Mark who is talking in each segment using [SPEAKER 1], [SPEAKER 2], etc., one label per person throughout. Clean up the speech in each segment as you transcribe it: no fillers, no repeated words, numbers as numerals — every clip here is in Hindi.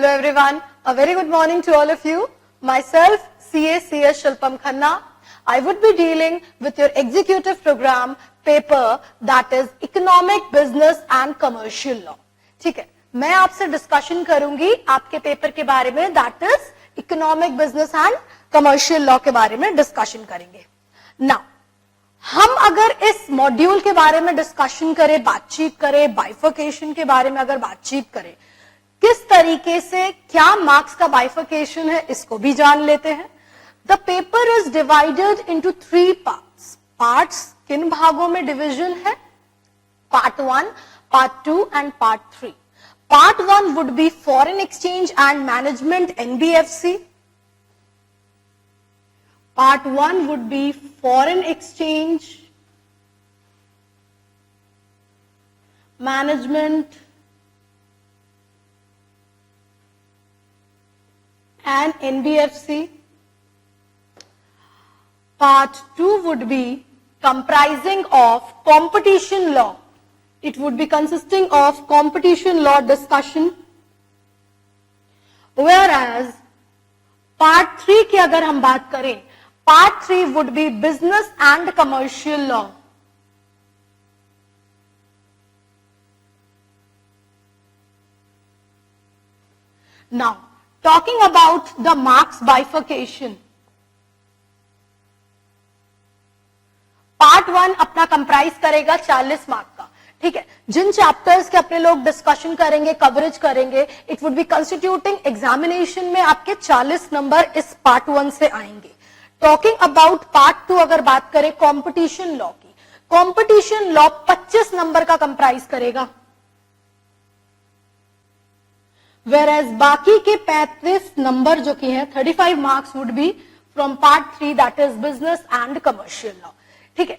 [SPEAKER 1] Hello everyone, a very good morning to all of you. Myself, CS Shilpam Khanna. I would be dealing with your executive program paper that is Economic, Business and Commercial Law. ठीक है, मैं आपसे डिस्कशन करूंगी आपके पेपर के बारे में, that is economic, business and commercial law के बारे में डिस्कशन करेंगे. नाउ हम अगर इस मॉड्यूल के बारे में डिस्कशन करें, बातचीत करें, बाइफर्केशन के बारे में अगर बातचीत करें, किस तरीके से क्या मार्क्स का बाइफर्केशन है इसको भी जान लेते हैं. The paper is divided into 3 parts. Parts किन भागों में डिवीजन है? Part 1, part 2 and part 3. Part 1 would be foreign exchange and management, NBFC. Part 1 would be foreign exchange, management and NBFC. Part 2 would be comprising of competition law. It would be consisting of competition law discussion. Whereas Part 3 की अगर हम बात करें, Part 3 would be business and commercial law. Now, talking about the marks bifurcation. Part 1 अपना कंप्राइज करेगा 40 मार्क का. ठीक है, जिन चैप्टर्स के अपने लोग डिस्कशन करेंगे, कवरेज करेंगे, it would B constituting examination में आपके 40 नंबर इस पार्ट 1 से आएंगे. टॉकिंग अबाउट पार्ट 2 अगर बात करें कंपटीशन लॉ की, कंपटीशन लॉ 25 नंबर का कंप्राइज करेगा, वेयरएज बाकी के 35 नंबर जो कि हैं 35 marks would be from part 3 that is business and commercial law. ठीक है,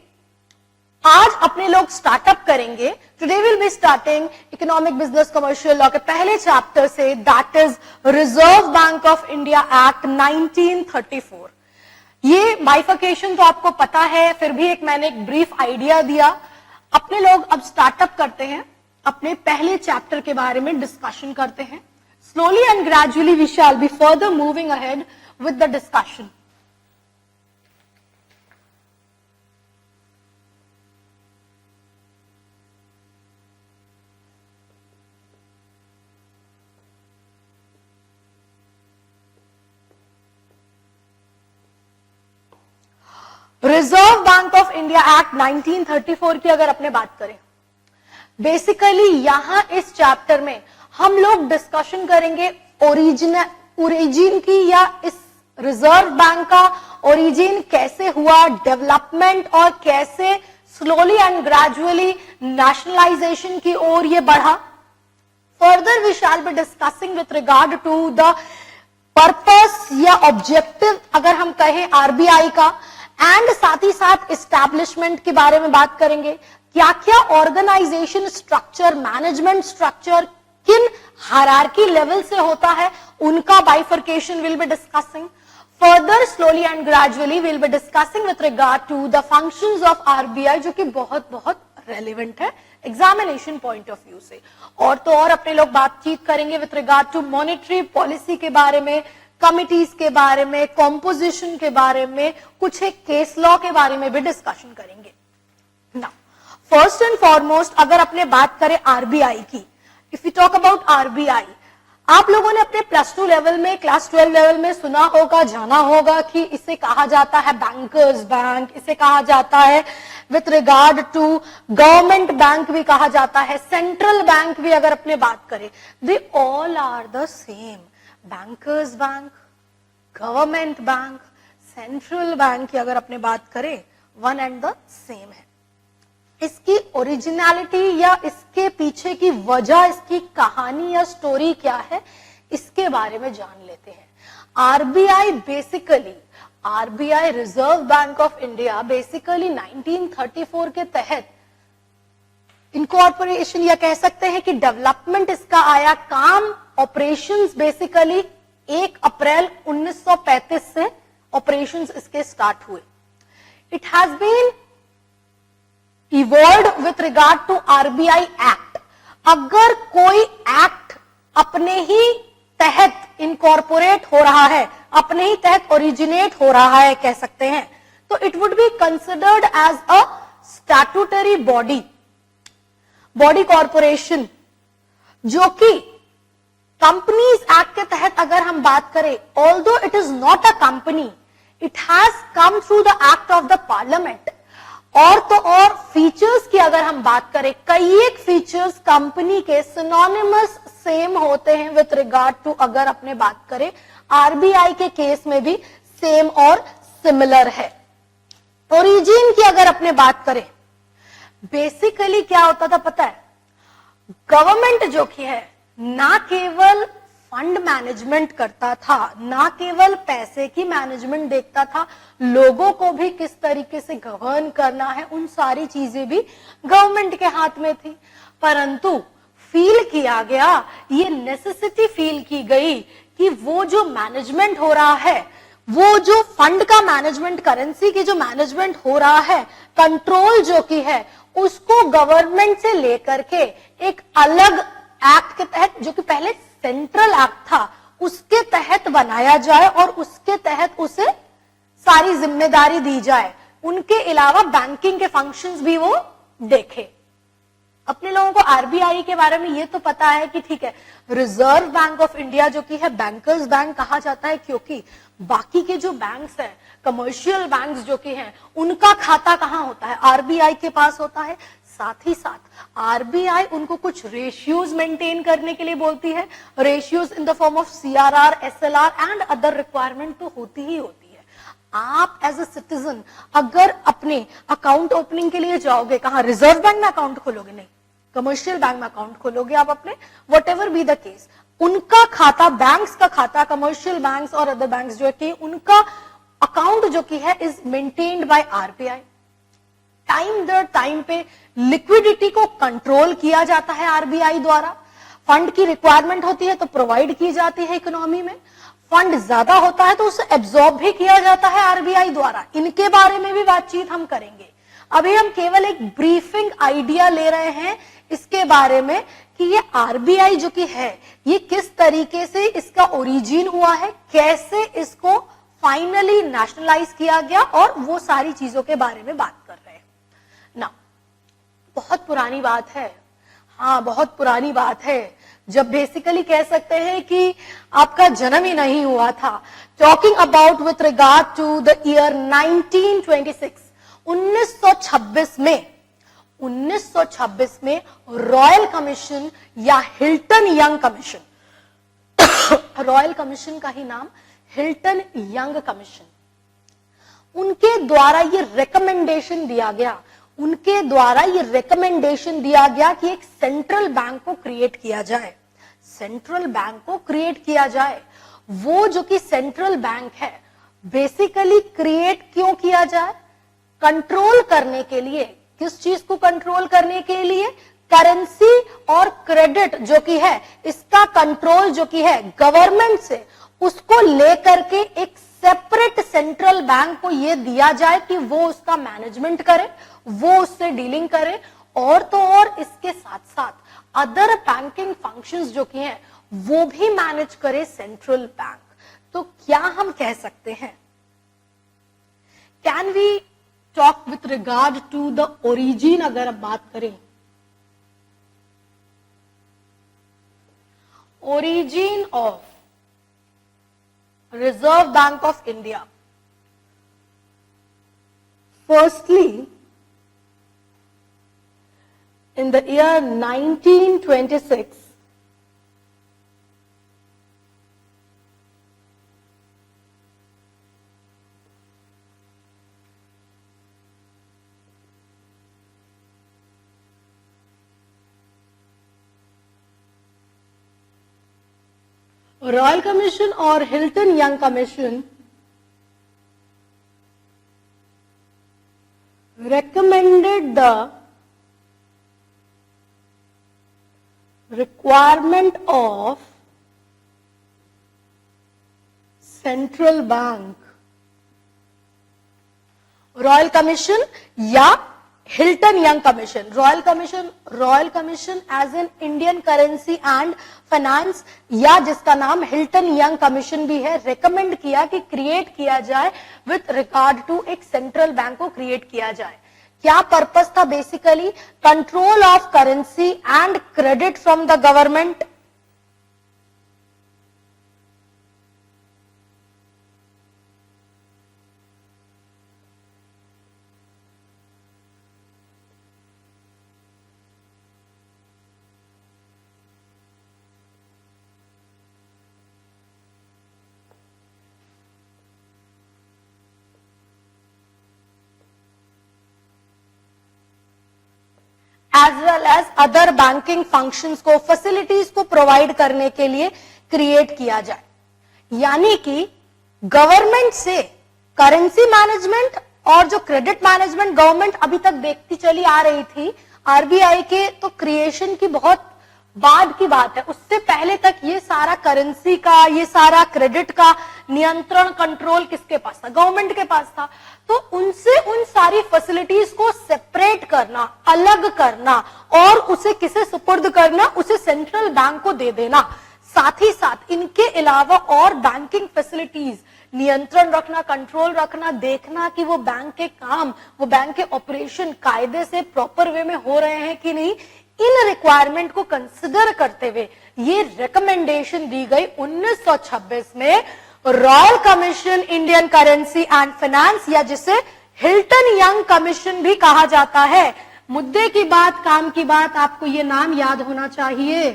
[SPEAKER 1] आज अपने लोग स्टार्टअप करेंगे. Today will be starting economic, business, commercial law के पहले चैप्टर से, that is reserve Bank of India Act 1934. ये बाइफर्केशन तो आपको पता है, फिर भी मैंने एक ब्रीफ आइडिया दिया. अपने लोग अब स्टार्टअप करते हैं, अपने पहले चैप्टर के बारे में डिस्कशन करते हैं. Slowly and gradually we shall be further moving ahead with the discussion. Reserve Bank of India Act 1934 की अगर अपने बात करें, बेसिकली यहां इस चैप्टर में हम लोग डिस्कशन करेंगे ओरिजिन की, या इस रिजर्व बैंक का ओरिजिन कैसे हुआ, डेवलपमेंट, और कैसे स्लोली एंड ग्रेजुअली नेशनलाइजेशन की ओर ये बढ़ा. Further we shall be discussing with regard to the purpose या ऑब्जेक्टिव अगर हम कहें आरबीआई का, एंड साथ ही साथ एस्टैब्लिशमेंट के बारे में बात करेंगे. क्या क्या ऑर्गेनाइजेशन स्ट्रक्चर, मैनेजमेंट स्ट्रक्चर किन हायरार्की लेवल से होता है, उनका bifurcation will be discussing. Further slowly and gradually will be discussing with regard to the functions of RBI, जो कि बहुत बहुत रेलिवेंट है एग्जामिनेशन पॉइंट ऑफ व्यू से. और तो और अपने लोग बातचीत करेंगे with regard to monetary policy के बारे में, कमिटीज के बारे में, कॉम्पोजिशन के बारे में, कुछ एक केस लॉ के बारे में भी डिस्कशन करेंगे. नाउ फर्स्ट एंड फॉरमोस्ट अगर अपने बात करें आरबीआई की, if you talk about RBI, आप लोगों ने अपने प्लस 2 लेवल में, क्लास 12 लेवल में सुना होगा, जाना होगा कि इसे कहा जाता है बैंकर्स बैंक, इसे कहा जाता है with regard to government bank भी कहा जाता है, सेंट्रल बैंक भी अगर अपने बात करें, they all are the same. Bankers bank, government bank, central bank की अगर अपने बात करें, वन एंड द सेम है. इसकी ओरिजिनलिटी या इसके पीछे की वजह, इसकी कहानी या स्टोरी क्या है, इसके बारे में जान लेते हैं. RBI basically, RBI reserve Bank of India basically 1934 के तहत इनकॉर्पोरेशन या कह सकते हैं कि डेवलपमेंट इसका आया. काम ऑपरेशंस बेसिकली 1 अप्रैल 1935 से ऑपरेशंस इसके स्टार्ट हुए. It has been evolved with regard to RBI act. अगर कोई एक्ट अपने ही तहत इनकॉर्पोरेट हो रहा है, अपने ही तहत ओरिजिनेट हो रहा है कह सकते हैं, तो it would be considered as a statutory body corporation, जो कि कंपनीज एक्ट के तहत अगर हम बात करें, although it is not a company, it has come through the act of the parliament. और तो और फीचर्स की अगर हम बात करें, कई एक फीचर्स कंपनी के सिनोनिमस सेम होते हैं विथ रिगार्ड टू, अगर अपने बात करें आरबीआई के केस में भी सेम और सिमिलर है। ओरिजिन की अगर अपने बात करें, बेसिकली क्या होता था पता है, गवर्नमेंट जो कि है ना केवल फंड मैनेजमेंट करता था, ना केवल पैसे की मैनेजमेंट देखता था, लोगों को भी किस तरीके से गवर्न करना है, उन सारी चीजें भी गवर्नमेंट के हाथ में थी। परंतु फील किया गया, ये नेसेसिटी फील की गई कि वो जो मैनेजमेंट हो रहा है, वो जो फंड का मैनेजमेंट, करेंसी की जो मैनेजमेंट हो रहा है, कंट्रोल जो की है, उसको गवर्नमेंट से लेकर के एक अलग एक्ट के तहत, जो कि पहले सेंट्रल एक्ट था, उसके तहत बनाया जाए और उसके तहत उसे सारी जिम्मेदारी दी जाए। उनके अलावा बैंकिंग के फंक्शंस भी वो देखे। अपने लोगों को आरबीआई के बारे में ये तो पता है कि ठीक है, रिजर्व बैंक ऑफ इंडिया जो कि है बैंकर्स बैंक कहा जाता है, क्योंकि बाकी के जो बैंक्स हैं, कमर्शियल बैंक्स जो कि हैं, उनका खाता कहां होता है, आरबीआई के पास होता है। साथ ही साथ आरबीआई उनको कुछ रेशियोज मेंटेन करने के लिए बोलती है, ratios in the form of CRR, SLR and other requirement तो होती ही होती है। आप एज अ सिटीजन अगर अपने अकाउंट ओपनिंग के लिए जाओगे, कहां, रिजर्व बैंक में अकाउंट खोलोगे, नहीं, कमर्शियल बैंक में अकाउंट खोलोगे आप अपने, whatever be the case, उनका खाता, बैंक्स का खाता, कमर्शियल बैंक्स और अदर बैंक्स जो है कि उनका अकाउंट जो कि है is maintained by RBI. Time दर टाइम पे लिक्विडिटी को कंट्रोल किया जाता है आरबीआई द्वारा। फंड की रिक्वायरमेंट होती है तो प्रोवाइड की जाती है इकोनॉमी में, फंड ज्यादा होता है तो उसे एब्जॉर्ब भी किया जाता है आरबीआई द्वारा। इनके बारे में भी बातचीत हम करेंगे। अभी हम केवल एक ब्रीफिंग आइडिया ले रहे हैं इसके बारे में कि ये आरबीआई जो कि है, ये किस तरीके से इसका ओरिजिन हुआ है, कैसे इसको फाइनली नेशनलाइज किया गया, और वो सारी चीजों के बारे में बात कर रहे हैं ना। बहुत पुरानी बात है, हाँ बहुत पुरानी बात है, जब बेसिकली कह सकते हैं कि आपका जन्म ही नहीं हुआ था। Talking about with regard to the year 1926, 1926 में रॉयल कमीशन या Hilton Young commission, royal commission का ही नाम हिल्टन यंग कमीशन, उनके द्वारा ये रिकमेंडेशन दिया गया, उनके द्वारा ये रिकमेंडेशन दिया गया कि एक सेंट्रल बैंक को क्रिएट किया जाए, सेंट्रल बैंक को क्रिएट किया जाए। वो जो कि सेंट्रल बैंक है, बेसिकली क्रिएट क्यों किया जाए, कंट्रोल करने के लिए। किस चीज को कंट्रोल करने के लिए, करेंसी और क्रेडिट जो कि है, इसका कंट्रोल जो कि है गवर्नमेंट से, उसको लेकर के एक सेपरेट सेंट्रल बैंक को यह दिया जाए कि वो उसका मैनेजमेंट करे, वो उससे डीलिंग करे, और तो और इसके साथ साथ अदर बैंकिंग फंक्शंस जो कि हैं वो भी मैनेज करे सेंट्रल बैंक। तो क्या हम कह सकते हैं, can we talk with regard to the origin, अगर अब बात करें, origin of Reserve Bank of India. Firstly, in the year 1926, Royal Commission और Hilton Young Commission recommended the requirement of central bank। Royal commission या Hilton Young commission, royal Commission as an Indian Currency and Finance, या जिसका नाम हिल्टन यंग कमीशन भी है, रेकमेंड किया कि क्रिएट किया जाए विथ रिगार्ड टू एक सेंट्रल बैंक को क्रिएट किया जाए। क्या पर्पस था? Basically control of currency and credit from the government. As well as other banking functions को, फैसिलिटीज को प्रोवाइड करने के लिए क्रिएट किया जाए। यानी कि गवर्नमेंट से करेंसी मैनेजमेंट और जो क्रेडिट मैनेजमेंट गवर्नमेंट अभी तक देखती चली आ रही थी आरबीआई के, तो क्रिएशन की बहुत बाद की बात है। उससे पहले तक ये सारा करेंसी का, ये सारा क्रेडिट का नियंत्रण, कंट्रोल किसके पास था? गवर्नमेंट के पास था। तो उनसे उन सारी फैसिलिटीज को सेपरेट करना, अलग करना और उसे किसे सुपुर्द करना? उसे सेंट्रल बैंक को दे देना। साथ ही साथ इनके अलावा और बैंकिंग फैसिलिटीज, नियंत्रण रखना, कंट्रोल रखना, देखना कि वो बैंक के काम, वो बैंक के ऑपरेशन कायदे से प्रॉपर वे में हो रहे हैं कि नहीं, इन रिक्वायरमेंट को कंसिडर करते हुए ये रिकमेंडेशन दी गई 1926 में royal commission Indian Currency and Finance, या जिसे हिल्टन यंग कमीशन भी कहा जाता है। मुद्दे की बात, काम की बात, आपको ये नाम याद होना चाहिए।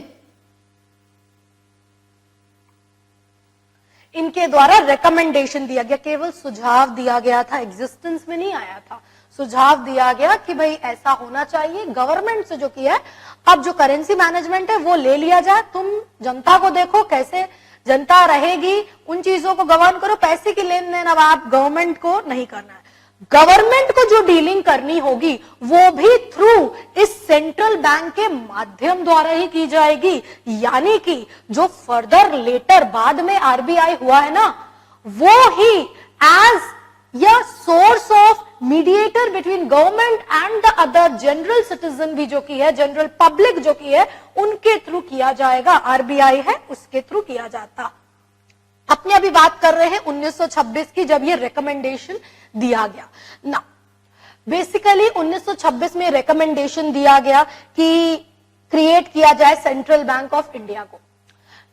[SPEAKER 1] इनके द्वारा रिकमेंडेशन दिया गया, केवल सुझाव दिया गया था, एग्जिस्टेंस में नहीं आया था। सुझाव दिया गया कि भाई ऐसा होना चाहिए, गवर्नमेंट से जो किया है, अब जो करेंसी मैनेजमेंट है वो ले लिया जाए, तुम जनता को देखो कैसे जनता रहेगी, उन चीजों को गवर्न करो, पैसे की लेन देन अब आप गवर्नमेंट को नहीं करना है। गवर्नमेंट को जो डीलिंग करनी होगी वो भी थ्रू इस सेंट्रल बैंक के माध्यम द्वारा ही की जाएगी। यानी कि जो फर्दर लेटर बाद में आरबीआई हुआ है ना, वो ही एज या source of mediator between government and the other general citizen भी जो की है, जनरल पब्लिक जो की है, उनके थ्रू किया जाएगा। आरबीआई है उसके थ्रू किया जाता। अपने अभी बात कर रहे हैं 1926 की, जब ये रिकमेंडेशन दिया गया ना। बेसिकली 1926 में रिकमेंडेशन दिया गया कि क्रिएट किया जाए सेंट्रल बैंक ऑफ इंडिया को।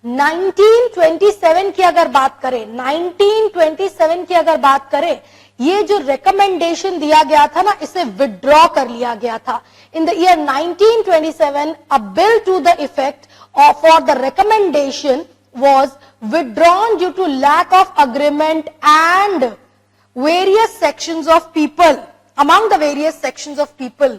[SPEAKER 1] 1927 की अगर बात करें, 1927 की अगर बात करें, ये जो रिकमेंडेशन दिया गया था ना, इसे विड्रॉ कर लिया गया था। In the year 1927 a bill to the effect for the recommendation was withdrawn due to lack of agreement and various sections of people, among the various sections of people